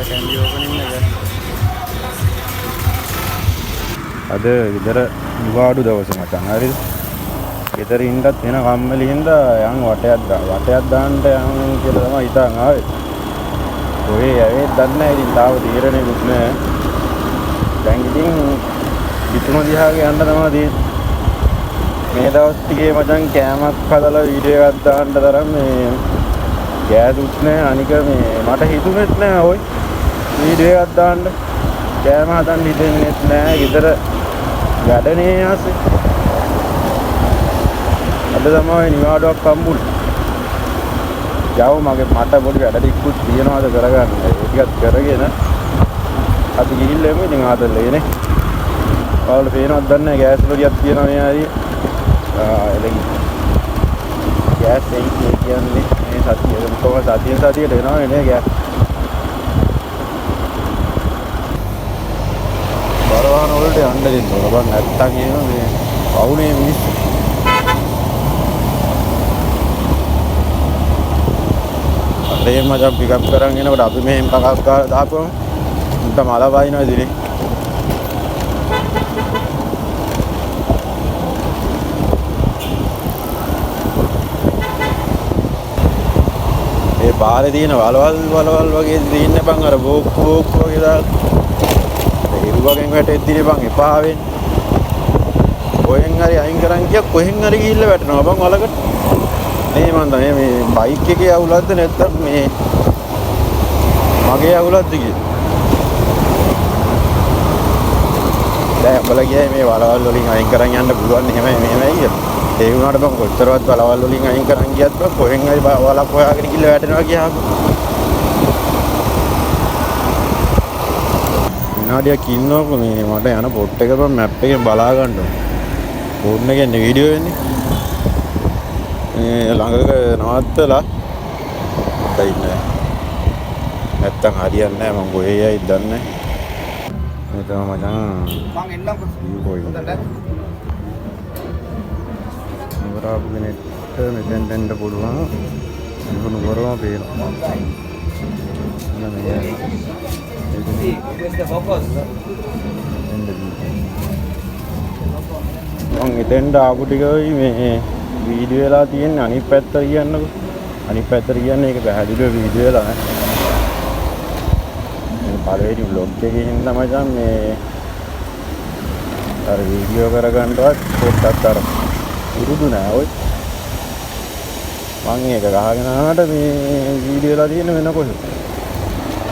Kandy opening එක. අද ගෙදර නිවාඩු දවස මචං හරිද? ගෙදර ඉන්නත් වෙන කම්මැලි හින්දා යන් වටයක් දාන්න යන් කියලා තමයි හිතන් ආවේ. ඔය ඇවේ දන්නේ නැහැ ඉතින් තාම තීරණයකුත් නැහැ. දැන් ඉතින් පිටුම දිහාගේ යන්න තමයි තියෙන්නේ. මේ දවස් ටිකේ මචං කෑමක් හදලා වීඩියෝ එකක් දාන්න තරම් මේ ගෑදුත් නැහැ. අනික මේ මට හිතුනෙත් නැහැ ඔය වීඩියෝ එකක් දාන්න. කෑම හදන්න හිතෙන්නෙත් නැහැ. ගෙදර වැඩනේ ආසේ. අද තමයි නිවාඩුවක් හම්බුනේ. යව මට පොඩි වැඩ ටිකකුත් තියෙනවාද කරගන්න. ඒ ටිකත් කරගෙන අපි ගිහිල්ලා එමු ඉතින් ආතල්ලේ නේ. ඔයාලට පේනවද දන්නේ නැහැ ගෑස් ලොරියක් තියෙනවා මේ ආදී. එළගි ගෑස් එයි කියන්නේ මේ සතියට එනවා නේ ගෑස්. බරවාන වලට යන්න දෙන්න ඕන බං නැත්තම් එහෙම මේ වවුනේ මිනිස්සු. අපේ මචං පිකප් කරන් එනකොට අපි මෙහෙම කකක් ගාලා දාපුවම උන්ට මල වයින්නවා ඉතින්. ඒ පාරේ තියෙන වලවල් වගේ දින්න බං අර බෝක් වගේ දාලා. ඉරුවගෙන් වැටෙද්දිනේ බං එපා වෙන්නේ. කොහෙන් හරි අයින් කරන් කිය කොහෙන් හරි ගිහිල්ලා වැටෙනවා බං වලකට. මේ මන් දන්නේ මේ බයික් එකේ අවුලක්ද නැත්නම් මේ මගේ අවුලක්ද කියලා. දැන් උඹලා ගියා මේ වලවල් වලින් අයින් කරන් යන්න පුළුවන් එහෙමයි කියලා. ඒ වුණාට බං කොච්චරවත් වලවල් වලින් අයින් කරන් ගියත් බං කොහෙන් හරි වලක් හොයාගෙන ගිහිල්ලා වැටෙනවා කියහම. විනාඩියක් ඉන්නකො මේ මට යන පොට් එක බං මැප් එකෙන් බලා ගන්න ඕනේ. ෆෝන් එකෙන් වීඩියෝ වෙන්නේ. මේ ළඟක නවත්තලා ඉන්නේ. නැත්තම් හරියන්නේ නැහැ මම කොහේ යයිද දන්නේ නැහැ. මේ තමයි මචං මං එන්නම්කො හොඳට. ඉවරාපු කෙනෙක්ට මෙතෙන් දෙන්න පුළුවන්. මොන වරම පේනවා. මං එතෙන්ට ආපු ටිකයි මේ වීඩියෝ වෙලා තියෙන්නේ අනිත් පැත්තට කියන්නකො. අනිත් පැත්තට කියන්නේ ඒක පැහැදිලිව වීඩියෝ වෙලා නැහැ. මේ පළවෙනි vlog එකේ ඉඳන් මචං මේ අර වීඩියෝ කරගන්නවත් පොඩ්ඩක් අර උරුදු නෑ ඔය. මං ඒක ගහගෙන ආනට මේ වීඩියෝ වෙලා තියෙන්නේ වෙන කොහෙද?